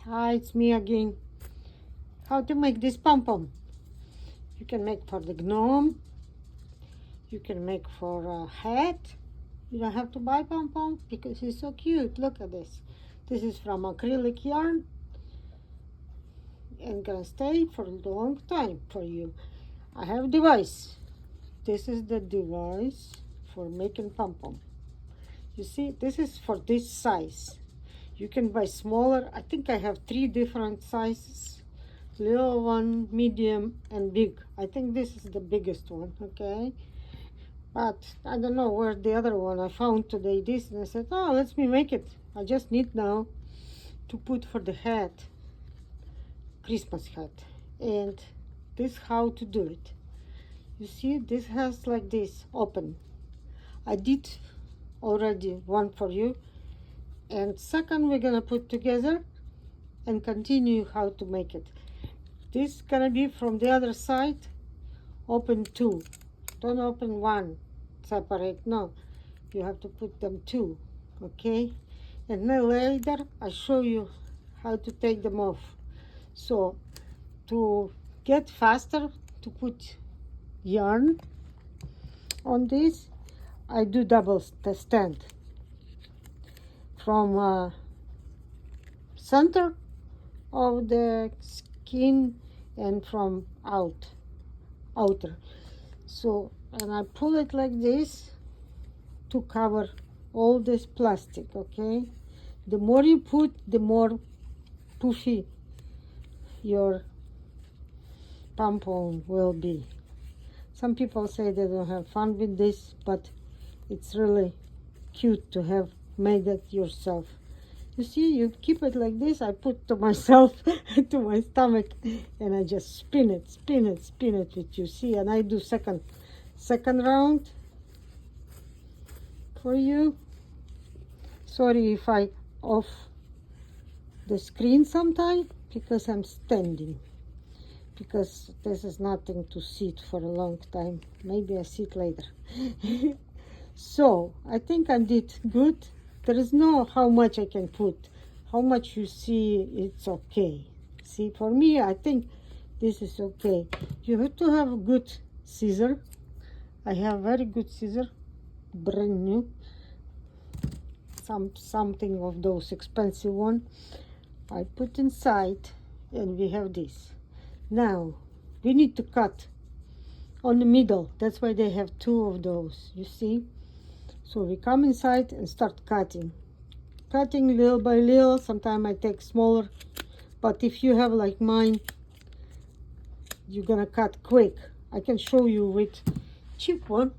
Hi, it's me again. How to make this pom pom? You can make for the gnome. You can make for a hat. You don't have to buy pom pom because he's so cute. Look at this. This is from acrylic yarn and gonna stay for a long time for you. I have a device. This is the device for making pom pom. You see, this is for this size. You can buy smaller. I think I have 3 different sizes. Little one, medium, and big. I think this is the biggest one, okay? But I don't know where the other one I found today. This, and I said, oh, let me make it. I just need now to put for the hat, Christmas hat. And this how to do it. You see, this has like this, open. I did already one for you. And second, we're gonna put together and continue how to make it. This is gonna be from the other side, open 2. Don't open 1 separate, no. You have to put them 2, okay? And then later I show you how to take them off. So to get faster to put yarn on this, I do double stand from center of the skin and from outer. So, and I pull it like this to cover all this plastic, okay? The more you put, the more puffy your pom pom will be. Some people say they don't have fun with this, but it's really cute to have made it yourself. You see, you keep it like this. I put to myself, to my stomach, and I just spin it with you. See, and I do second round for you. Sorry if I off the screen sometime because I'm standing. Because this is nothing to sit for a long time. Maybe I sit later. So I think I did good. There is no how much I can put. How much you see, it's okay. See, for me, I think this is okay. You have to have a good scissor. I have very good scissor, brand new. Something of those expensive one. I put inside, and we have this. Now we need to cut on the middle. That's why they have 2 of those. You see. So we come inside and start cutting little by little. Sometimes I take smaller, but if you have like mine, you're gonna cut quick. I can show you with cheap one.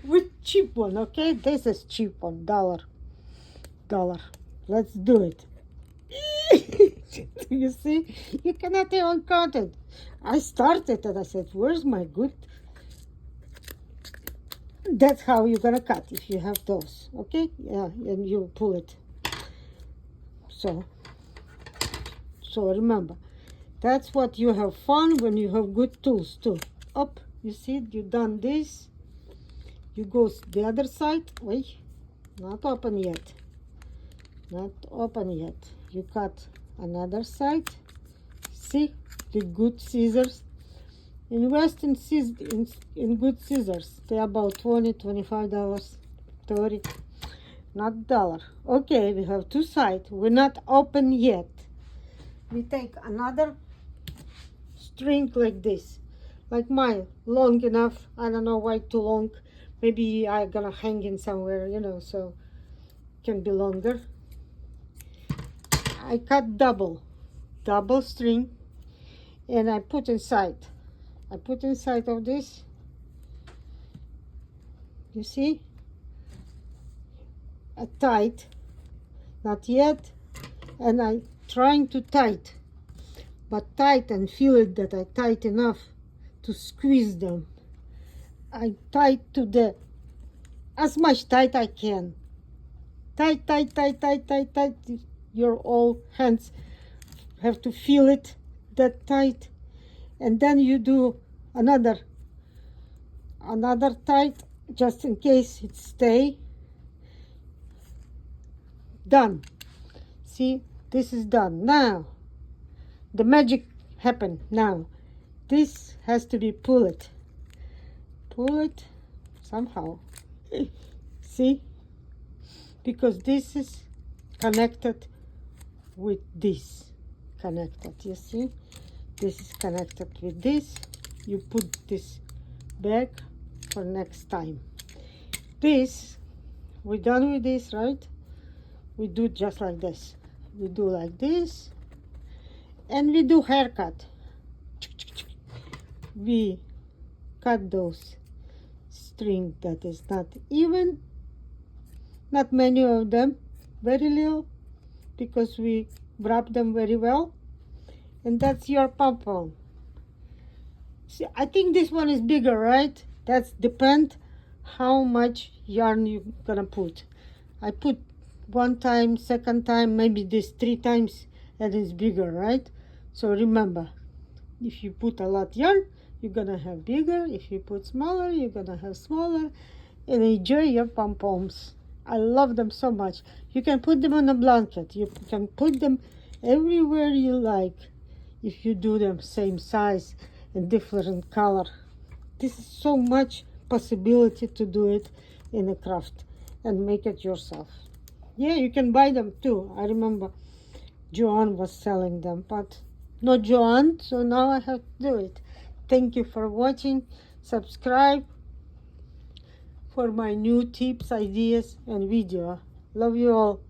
With cheap one, okay? This is cheap one, dollar. Let's do it. You see, you cannot even cut it. I started and I said, where's my good? That's how you're gonna cut if you have those, okay? Yeah, and you pull it. So remember, that's what you have fun when you have good tools too. Up, you see, you done this. You go the other side. Wait, not open yet. Not open yet. You cut another side. See, the good scissors. Invest in good scissors. They're about $20-25, $30, not dollar. Okay, we have 2 sides. We're not open yet. We take another string like this, like mine, long enough. I don't know why too long. Maybe I'm gonna hang in somewhere, you know, so it can be longer. I cut double string, and I put inside. I put inside of this, you see, a tight, not yet, and I trying to tight, but tight and feel it that I tight enough to squeeze them. I tight to the, as much tight I can. Tight. Your all hands have to feel it that tight. And then you do another tight, just in case it stay. Done. See, this is done. Now, the magic happened. Now, this has to be pulled. Pull it somehow. See? Because this is connected with this. Connected, you see? This is connected with this. You put this back for next time. This, we're done with this, right? We do just like this. We do like this. And we do haircut. We cut those string that is not even, not many of them, very little, because we wrap them very well. And that's your pom pom. See, I think this one is bigger, right? That's depend how much yarn you're gonna put. I put one time, second time, maybe this 3 times, and it's bigger, right? So remember, if you put a lot yarn, you're gonna have bigger. If you put smaller, you're gonna have smaller. And enjoy your pom poms. I love them so much. You can put them on a blanket. You can put them everywhere you like if you do them same size and different color. This is so much possibility to do it in a craft and make it yourself. Yeah, you can buy them too. I remember Joanne was selling them, but not Joanne, so now I have to do it. Thank you for watching. Subscribe for my new tips, ideas, and video. Love you all.